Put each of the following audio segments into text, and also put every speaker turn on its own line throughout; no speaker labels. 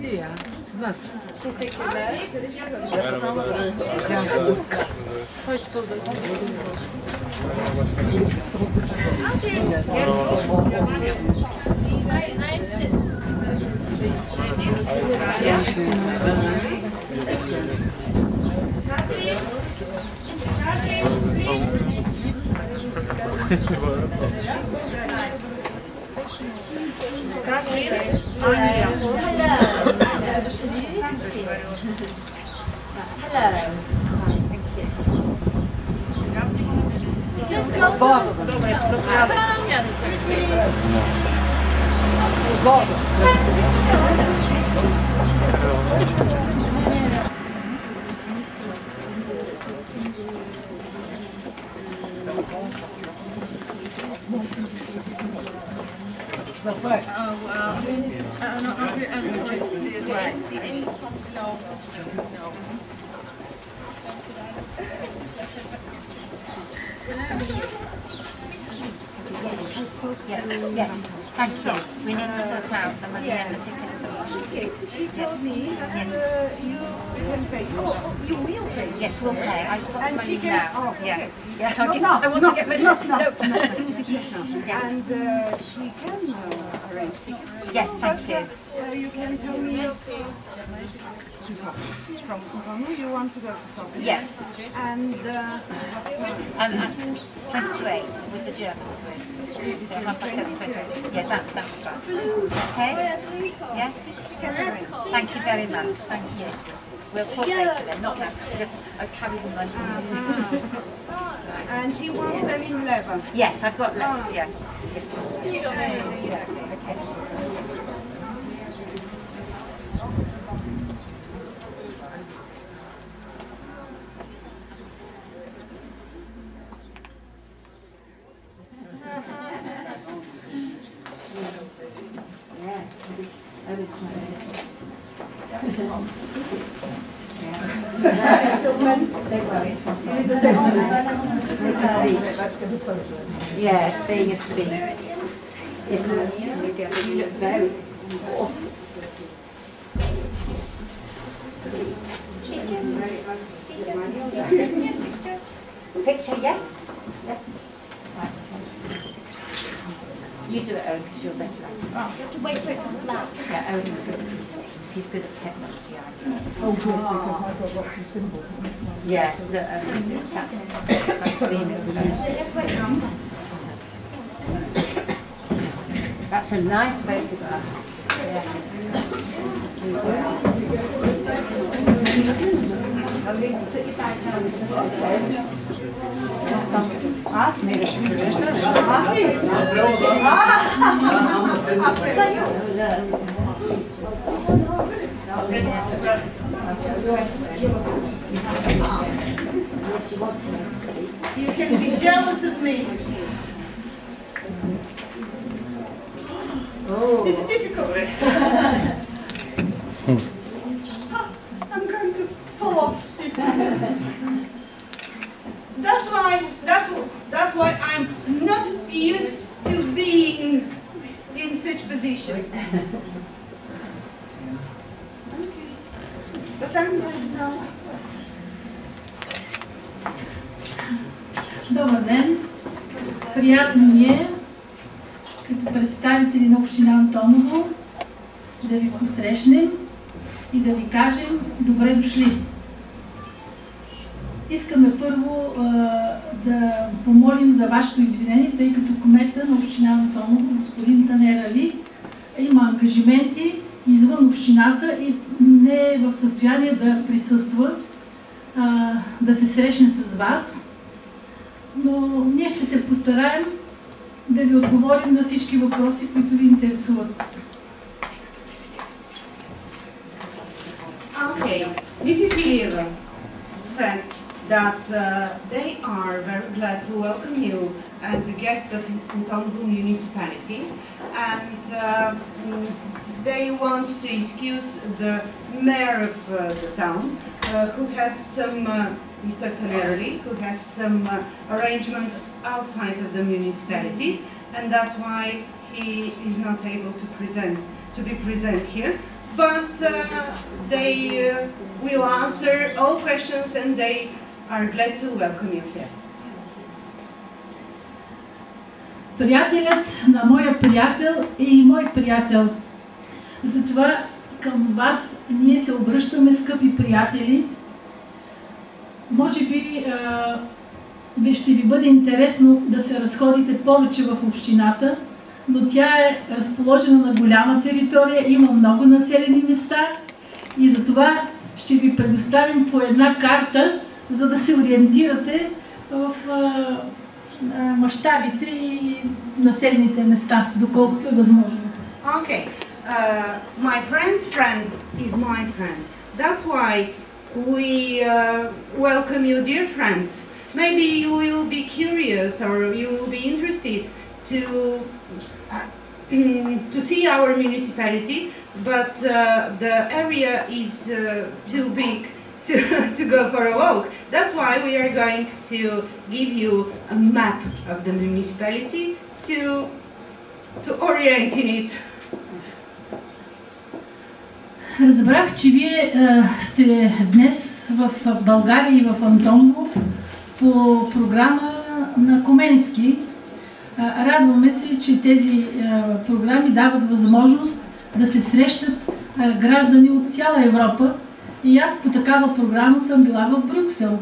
İyi ya, siz nasıl?
Teşekkürler.
Hoş geldiniz.
Hoş bulduk.
Gelmişsiniz.
Yes, yes. Thank you. We need to sort out some money and the tickets.
Okay, she told me that
Yes.
you can pay. Oh, you will pay.
Yes, we'll pay. I've got
And
money
she can.
now.
Oh,
Yeah.
okay.
Yeah.
No,
I want to get rid of
no.
Nope.
Yes. And she can arrange tickets.
Yes, thank you.
You can tell me from Kongo you want to go to Sofia.
Yes.
And what time?
At 20 to 8 with the German crew. So 7:30, 20 to 8. Yeah, that was us. Okay? Yes? Thank you very much. Thank you. We'll talk later then, not now. Just I'll carry the money.
And she wants them in leather.
Yes, I've got less, yes. Yes. Okay. Yes, being a speaker. Isn't it? You look very hot. Picture, yes? Yes. Right. You do it, Owen, because you're better at it.
You have to wait for it to flat.
Yeah, Owen's good at these things. He's good at technology, I think.
Oh, good, because I've got lots of symbols.
Yeah, look, Owen's good. That's Venus. That's a nice photograph. Put your bag down. Ask me.
You can be jealous of me.
Oh.
It's difficult. I'm going to fall off it. That's why I'm not used to being in such position. But I'm now.
Добър ден! Приятно ми е, като представители на община Антоново, да ви посрещнем и да ви кажем добре дошли. Искаме първо да помолим за вашето извинение, тъй като кмета на община Антоново, господин Танер Али, има ангажименти извън общината и не е в състояние да присъства, да се срещне с вас. Но ние ще се постараем да ви отговорим на всички въпроси, които ви интересуват.
Okay, Mrs. Hira said that they are very glad to welcome you as a guest of Ntongwu municipality, and they want to excuse the mayor of the town, who has some, Mr. Tanerli, who has some arrangements outside of the municipality, and that's why he is not able to be present here, but they will answer all questions and they are glad to welcome you here.
Приятелят на моя приятел е и мой приятел. Затова към вас ние се обръщаме, скъпи приятели. Може би ще ви бъде интересно да се разходите повече в общината, но тя е разположена на голяма територия, има много населени места и затова ще ви предоставим по една карта, за да се ориентирате в мащабите и населените места, доколкото е възможно.
Okay, my friend's friend is my friend. That's why we welcome you, dear friends. Maybe you will be curious or you will be interested to see our municipality, but the area is too big to go for a walk. That's why we are going to give you a map of the municipality to orient in it.
Разбрах, че вие сте днес в България и в Антоново по програма на Коменски. Радваме се, че тези програми дават възможност да се срещат граждани от цяла Европа. И аз по такава програма съм била в Брюксел.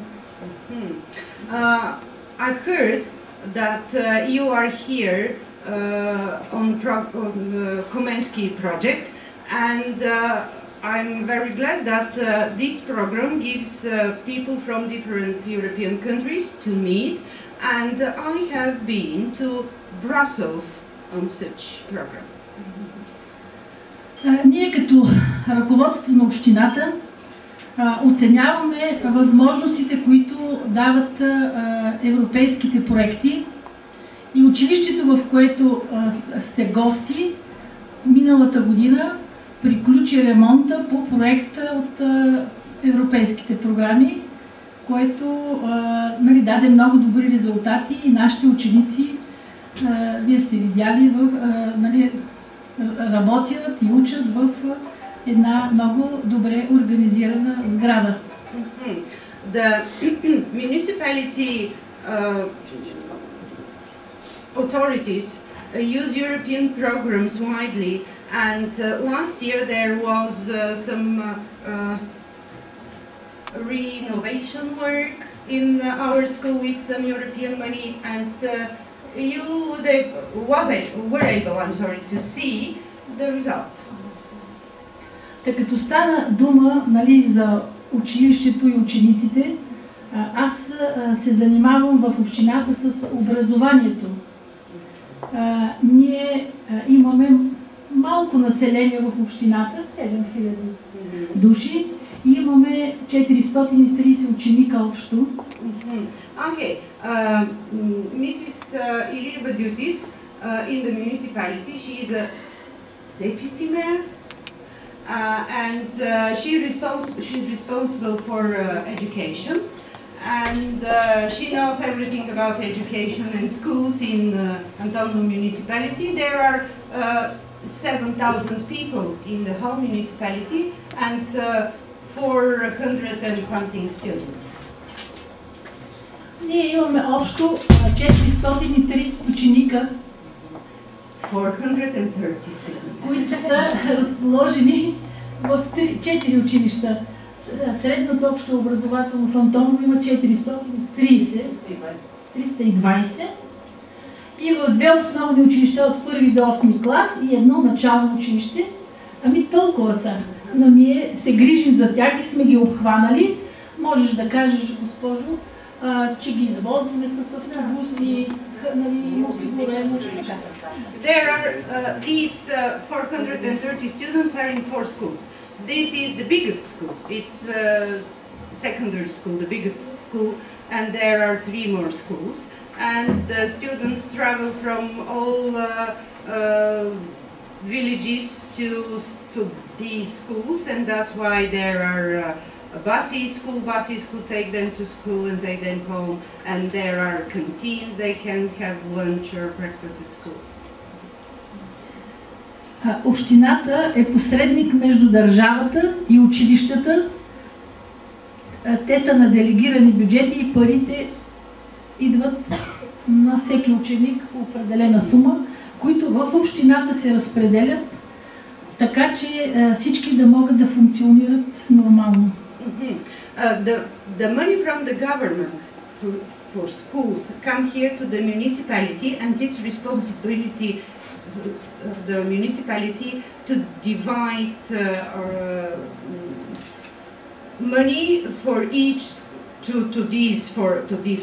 I've heard that you are here on Komensky project, and I'm very glad that this program gives people from different European countries to meet, and I have been to Brussels on such program.
Ние като ръководство на общината оценяваме възможностите, които дават европейските проекти и училището, в което сте гости, миналата година приключи ремонта по проекта от европейските програми, което даде много добри резултати и нашите ученици, вие сте видяли, работят и учат в една много добре организирана сграда.
The municipality authorities use European programs widely, and last year there was some renovation work in our school with some European money, and were able, to see the result.
Тъй като стана дума за училището и учениците, аз се занимавам в общината с образованието. Ние имаме малко население в общината, 7000 души, и имаме 430 ученика общо.
Okay, Mrs. Ilia Badutis in the municipality, she is a deputy mayor, and she's responsible for education, and she knows everything about education and schools in Antonovo municipality. There are 7,000 people in the whole municipality and 400 and something students.
Ние имаме общо 430 ученика,
430 students,
които са разположени в 4 училища. Средното общо образователно в Антоново има 320 и в 2 основни училища от 1 до 8 клас и 1 начално училище. Ами толкова са, но ние се грижим за тях и сме ги обхванали. Можеш да кажеш, госпожо, че ги извозваме с автобуси, осигурено.
These 430 students are in 4 schools. This is the biggest school. It's secondary school, the biggest school, and there are 3 more schools. And the students travel from all villages to these schools, and that's why there are school buses who take them to school and take them home, and there are canteens, they can have lunch or breakfast at schools.
Общината е посредник между държавата и училищата. Те са на делегирани бюджети и парите идват на всеки ученик по определена сума, които в общината се разпределят, така че всички да могат да функционират нормално.
The money from the government for schools come here to the municipality, and it's responsibility of the municipality to divide money for each to these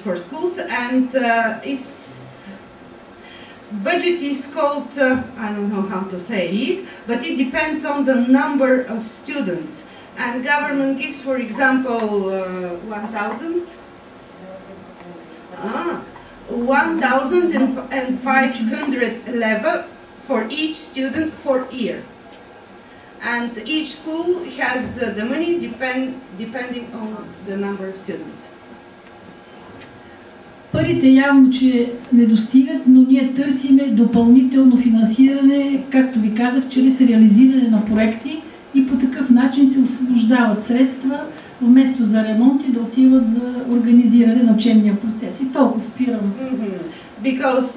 for schools, and its budget is called I don't know how to say it, but it depends on the number of students. And government gives, for example, 1,500 leva for each student for year. And each school has the money depending on the number of students.
Парите явно, че не достигат, но ние търсиме допълнително финансиране, както ви казах, чрез реализиране на проекти и по такъв начин се освобождават средства, вместо за ремонти да отиват за организиране на учебния процес. И толкова спирам.
Because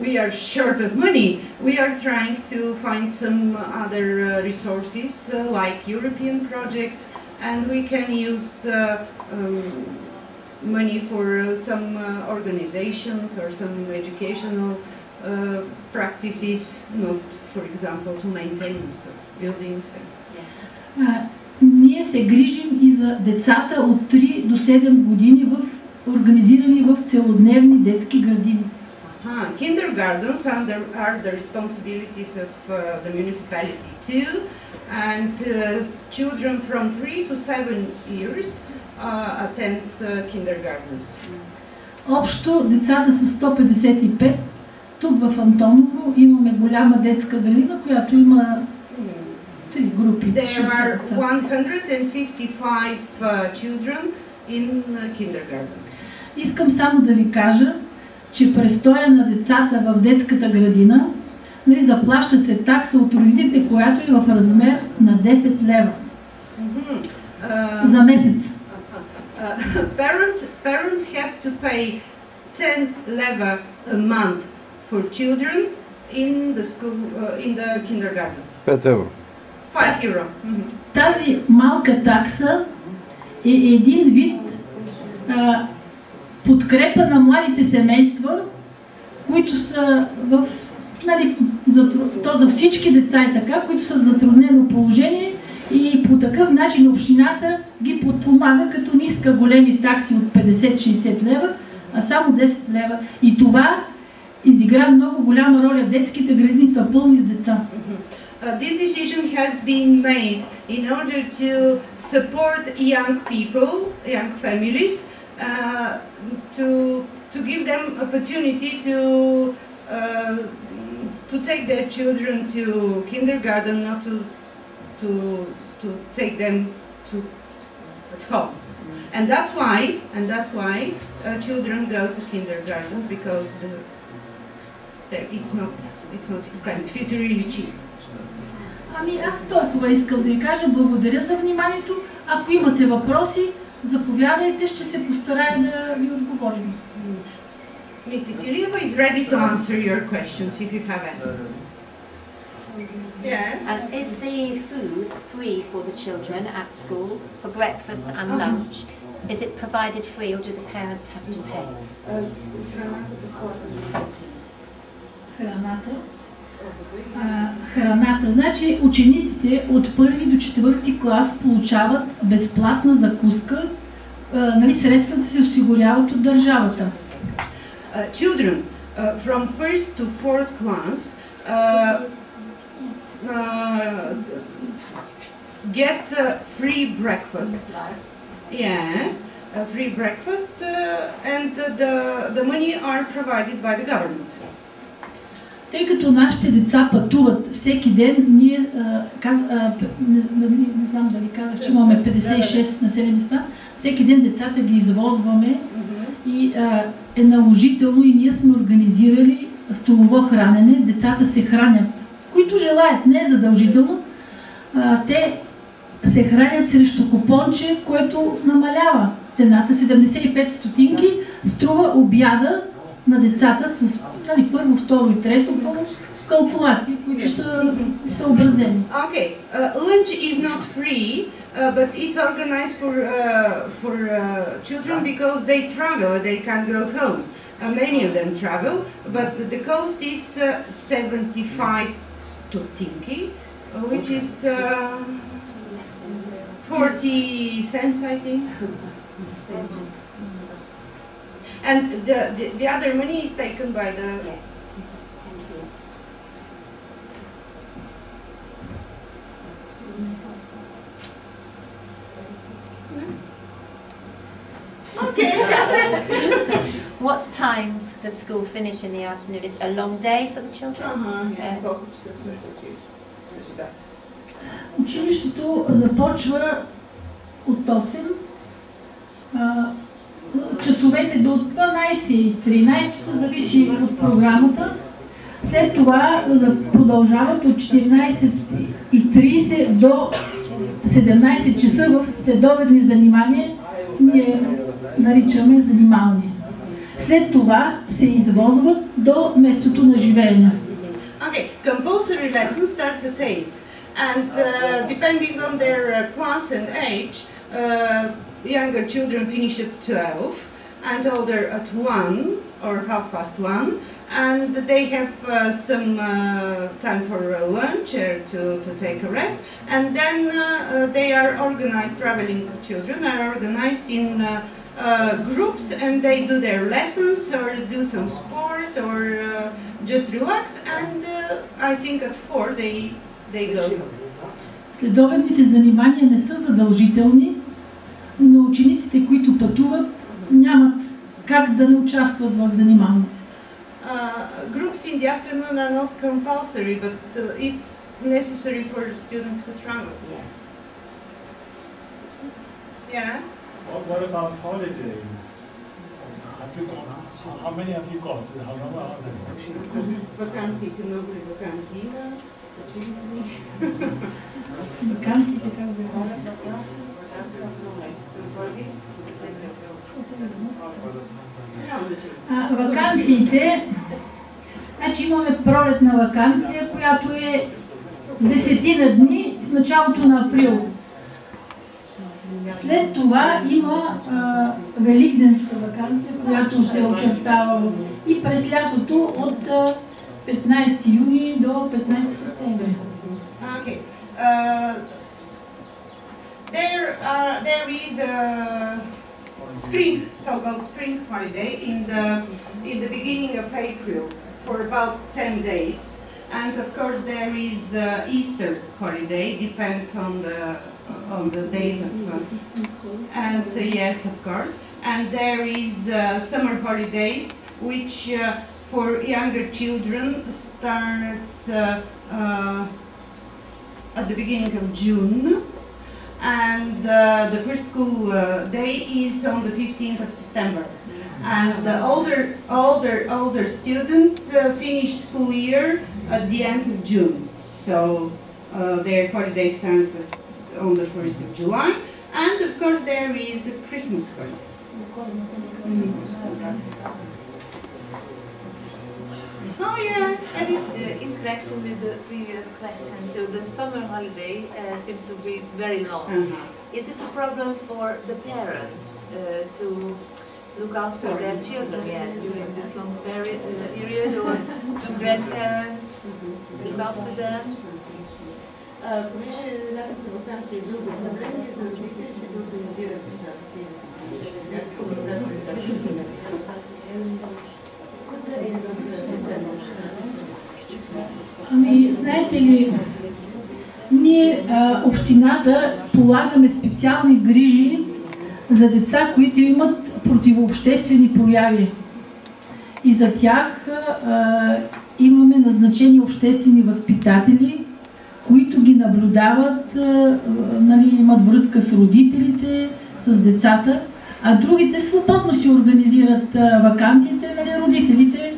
we are short of money, we are trying to find some other resources like European projects, and we can use money for some organizations or some educational practices, not, for example, to maintain buildings.
Ние се грижим и за децата от 3 до 7 години организирани в целодневни детски градини.
Kindergartens are the responsibilities of the municipality too, and children from 3 to 7 years attend kindergartens.
Общо децата са 155. Тук в Антоново имаме голяма детска градина, която има 3 групи.
There are 155 children in kindergartens.
Искам само да ви кажа, че престоя на децата в детската градина, заплаща се такса от родителите, която е в размер на 10 лева за месец.
Parents have to pay 10 leva a month for children in the school, in the kindergarten.
5 евро.
5 euro.
Тази малка такса е един вид подкрепа на младите семейства, които са в, то за всички деца е така, които са в затруднено положение, и по такъв начин общината ги подпомага, като не иска големи такси от 50-60 лева, а само 10 лева. И това изигра много голяма роля. Детските градини са пълни с деца.
This decision has been made in order to support young people, young families, to give them opportunity to take their children to kindergarten, not to take them at home. And that's why children go to kindergarten, because it's not expensive. It's really cheap.
Аз толкова искам да ви кажа. Благодаря за вниманието. Ако имате въпроси, заповядайте, ще се постарая да ви отговорим.
Mrs. Ilieva is ready to answer your questions if you have any.
Is the food free for the children at school for breakfast and lunch? Is it provided free, or do the parents have to pay?
Храната. Значи учениците от 1 до 4 клас получават безплатна закуска. Средствата се осигуряват от държавата.
Children from 1st to 4th class get free breakfast. Free breakfast, and the money are provided by the government.
Тъй като нашите деца пътуват всеки ден, ние, не знам дали казах, че имаме 56 населени места, всеки ден децата ги извозваме и е наложително, и ние сме организирали столово хранене. Децата се хранят които желаят, не задължително, те се хранят срещу купонче, което намалява цената. 75 стотинки струва обяда на децата с първо, второ и трето по калкулации, които са съобразени.
Okay, lunch is not free, but it's organized for children because they travel, they can go home. Many of them travel, but the cost is 75 stotinki, which is 40 cents, I think. And the other money is taken by the...
Yes.
Okay,
What time does school finish in the afternoon? Is it a long day for the children?
Училището започва от 8, часовете до 12 и 13 часа, зависи от програмата. След това продължават от 14:30 до 17 часа в следобедни занимания, ние наричаме занимални. След това се извозват до местото на живеене.
Okay, compulsory lesson starts at 8, and depending on their class and age, younger children finish at 12, and older at 1 or 1:30, and they have some time for lunch or to take a rest, and then they are organized, traveling children are organized in groups, and they do their lessons or do some sport or just relax, and I think at 4 they go home.
Следобедните занимания не са задължителни, но учениците, които пътуват, нямат как да не участват в заниманията.
Groups in the afternoon are not compulsory, but it's necessary for students who travel.
Yes.
Yeah.
What about holidays? Have you got, how many have you got? How long are they?
Вакансии, много ли вакансии има?
Вакансиите как да вакансиите, значи имаме пролетна вакансия, която е 10 дни в началото на април. След това има великденска вакансия, която се очертава и през лятото от 15 юни до 15 септември.
Okay. There is a spring, so-called spring holiday in the beginning of April for about 10 days, and of course there is Easter holiday, depends on the date of and yes, of course, and there is summer holidays, which for younger children starts at the beginning of June, and the first school day is on the 15th of September. And the older students finish school year at the end of June, so their holiday starts on the 1st of July, and of course there is a Christmas holiday. Oh yeah,
In connection with the previous question, so the summer holiday seems to be very long. Is it a problem for the parents to look after their children, yes, during this long period, or do grandparents look after them?
Ами, знаете ли, ние, общината, полагаме специални грижи за деца, които имат противообществени прояви. И за тях имаме назначени обществени възпитатели, които ги наблюдават, нали, имат връзка с родителите, с децата, а другите свободно си организират ваканциите, нали, родителите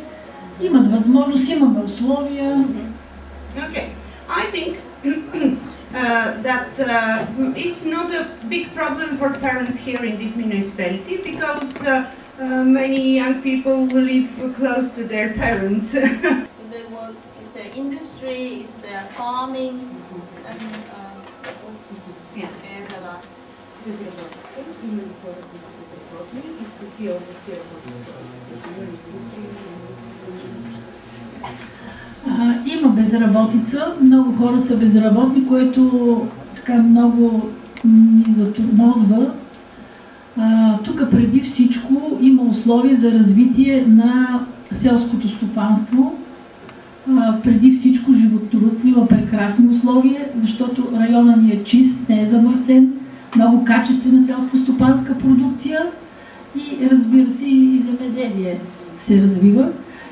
имат възможност, имаме условия.
Okay. that it's not a big problem for parents here in this municipality because many young people live close to their parents.
Their work, is there industry, is there farming, and what's area like?
Има безработица, много хора са безработни, което така много ни затормозва. Тук преди всичко има условия за развитие на селското стопанство. Преди всичко животновъдство има прекрасни условия, защото района ни е чист, не е замърсен, много качествена селско-стопанска продукция и разбира се и земеделие се развива.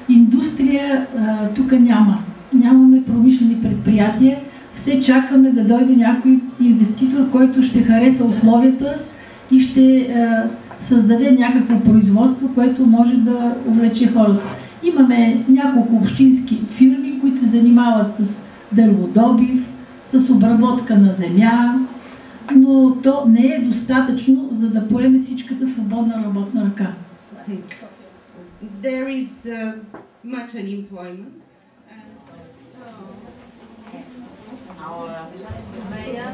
Индустрия тук няма. Нямаме промишлени предприятия. Все чакаме да дойде някой инвеститор, който ще хареса условията и ще създаде някакво производство, което може да увлече хората. Имаме няколко общински фирми, които се занимават с дърводобив, с обработка на земя, но то не е достатъчно, за да поеме всичката свободна работна ръка.
There is much unemployment.
Our mayor,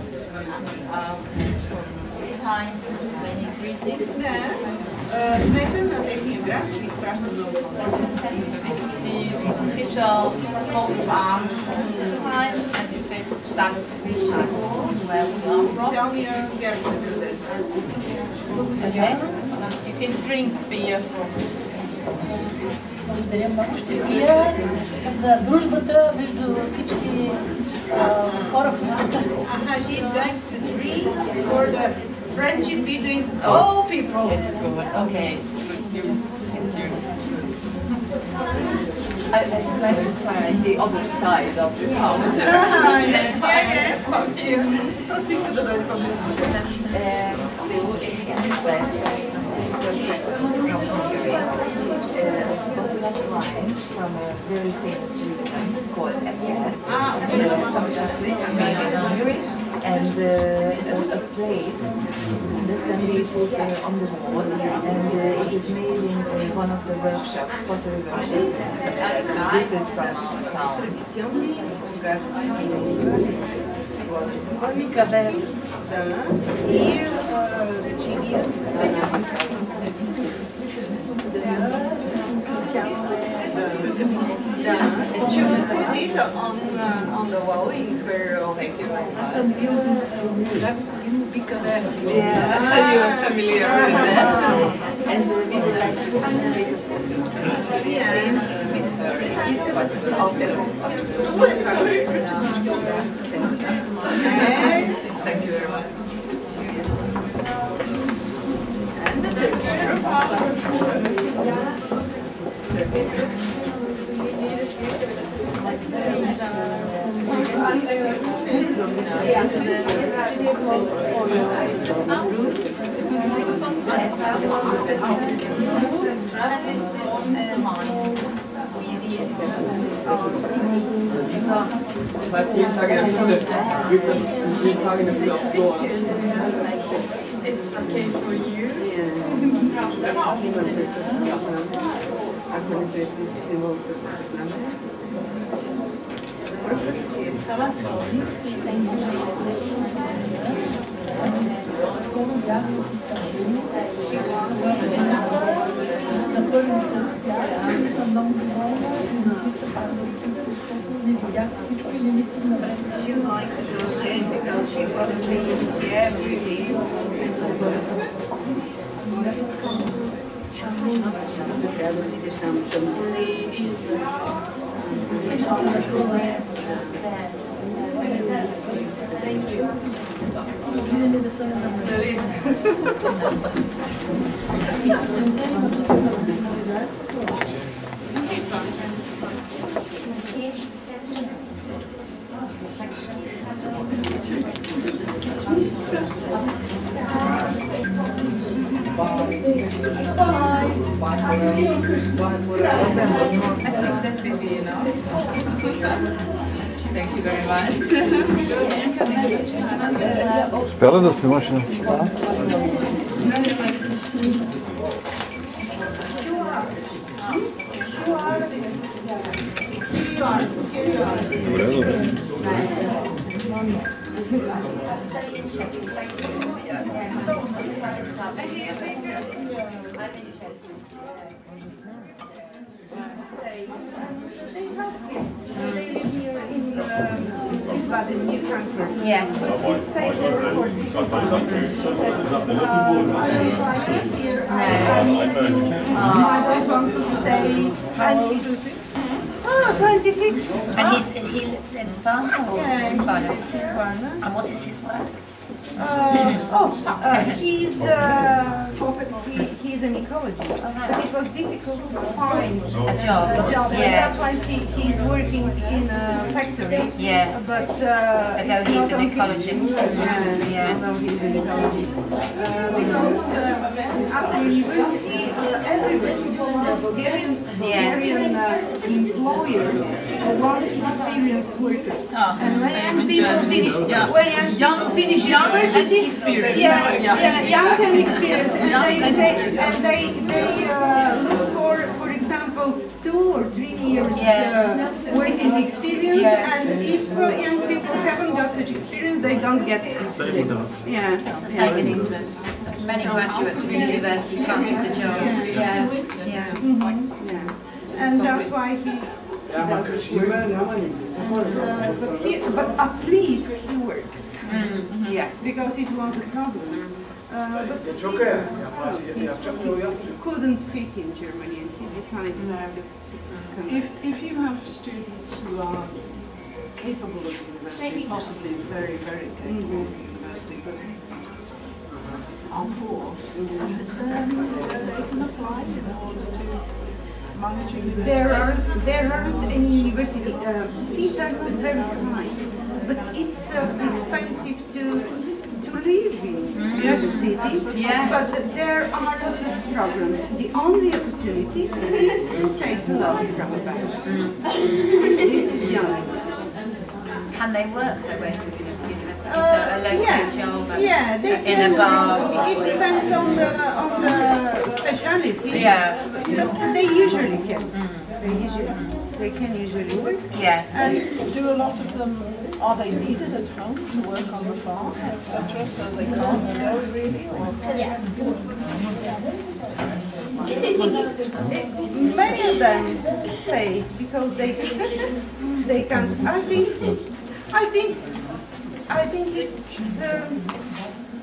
time, many greetings.
Кмета на техния град ви изпраща много поздрави.
This is the official coat of arms time, and it says Stadtfischheim, where we are from.
Официалния герб на града.
Okay. You can drink beer from.
Благодаря много. Ще пия за дружбата между всички хора по света.
She is going to drink for the friendship between all people.
It's good. Okay. Thank you.
I'd like to try the other side of the town. That's why I come here. So in this way, there are some typical presents from Hungary. A bottle of wine from a very famous region called Eger. Some chocolate made in Hungary. And a plate that can be put on the wall, and it is made in one of the workshops, pottery workshops. So this is from our town.
She will put it on the wall in her office.
Some beautiful you are familiar with that. And we would like to take a photo with her if it's possible after. Thank you very much.
And the picture.
Das heißt, jeden Tag in der Schule, jeden Tag in der Schule auf Flor.
It's okay for you.
За първи път съм много доволна и не си изкъпана да отида, защото не видях всичко и не ми стигна време.
She liked to attend because she wanted to see everything.
Thank you.
Винаги да съм на
I think that's maybe enough.
Thank you very much.
Spellen, dat is de machine.
Yes.
I don't want to stay. Oh, 26.
And he lives in Varna or in Varna? And what is his work?
He's an ecologist, but it was difficult to find
A job.
and
Yes.
that's why he's working in a factory.
Yes.
But
Although he's an ecologist. Yeah.
although he's an ecologist. Because at the university, everywhere, Bulgarian employers want experienced workers. And when young people finish, university, young and experienced, and they say, and they look for example, 2 or 3 years working experience, and if young people haven't got such experience, they don't get.
Same with us.
Yeah.
It's the same in England. Many graduates from university can't get a job. Yeah.
And that's why he doesn't work. But at least he works.
Yeah.
Because it was a problem. But he couldn't fit in Germany, and he decided to come.
If you have students who are capable of university, possibly very, very capable of university, but are poor, they can apply in order to manage university.
There aren't any university. Fees are not very high, but it's expensive to live in the city. But there are such programs. The only opportunity is to take the loan from a bank. This is the only opportunity.
Can they work their way to university? So a local job
they
in a bar?
It depends on the speciality.
Yeah.
But they usually can. They can usually work.
Yes.
And do a lot of them, are they needed at home to work on the farm, etc., so they can't go really? Or?
Yes. Many of them stay because they can. I think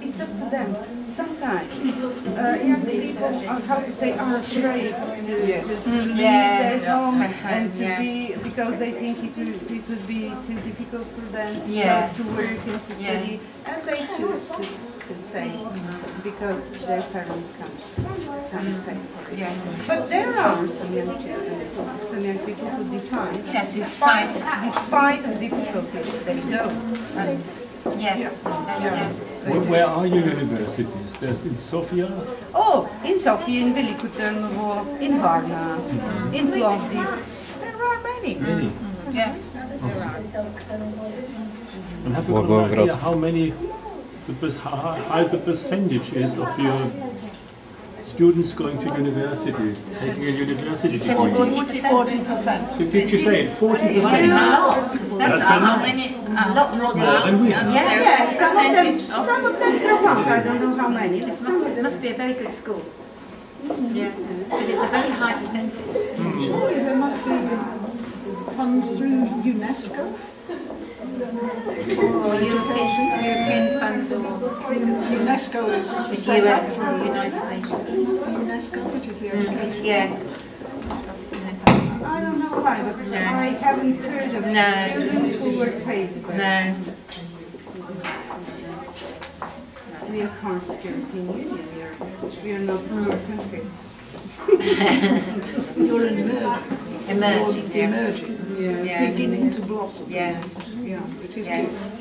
it's up to them. Sometimes young people are, how to say, are afraid to leave their home and to be, because they think it would be too difficult for them to work and to study, and they choose to stay because their parents can't pay for it.
Yes.
But there are some young children, some young people who decide,
despite
the difficulties, they go and succeed.
Yes.
Where are your universities? There's in Sofia?
Oh, in Sofia, in Veliko Trnovo, in Varna, in Plovdiv. There are many.
Yes.
And have you got an idea how many, how the percentage is of your students going to university, taking a university degree?
40%.
So did you say 40%?
It's a lot. It's very
That's a lot.
It's a lot more
than we have.
Some of them drop out. I don't know how many.
It must be a very good school. Yeah, because it's a very high percentage.
Surely there must be funds through UNESCO?
Or European funds, or
UNESCO is
it's
set up for
United Nations.
UNESCO, which is the education.
Yes.
I don't know why, but I haven't heard of students who were paid.
No.
We are part of the European Union. We are not a poor country.
You're in America.
Emerging, yeah.
Emerging,
Yeah.
beginning to blossom.
Yes.
Yeah, it is
Yes.
good.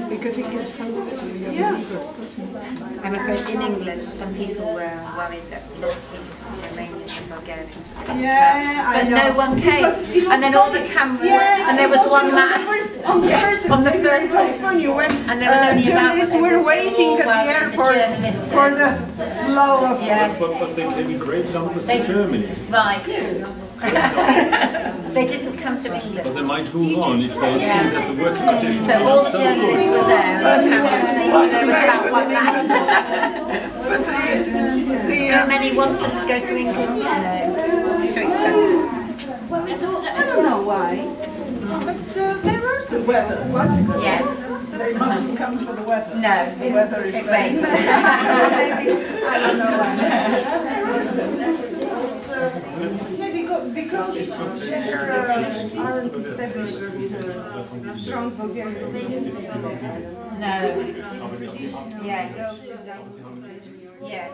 Because it gets hold of you,
Yeah.
doesn't it?
I'm afraid in England some people were worried that lots of Romanians and Bulgarians would come to
Yeah,
but
I know.
no one came.
Because it was
And then all the
funny.
cameras,
Yeah,
and there was one man.
on the
Yeah,
first
on the
day,
first
it was
day.
funny when
And there was only about
journalists were waiting at the airport for the flow of
Yes.
But they came in great numbers
They
to Germany.
Right. They didn't come to
But
England.
they might move on if they see that the working conditions
So
are
all
not
the
so
journalists
good.
were there. And the cameras, there was about one man. Do many want to go to England? No. Too expensive.
I don't know why. But there are the weather.
Yes.
They mustn't come for the weather.
No.
The weather is
It
very
rains.
Maybe, I don't know why. Maybe because there aren't established strong Bulgarian.
No. Yes. Yes.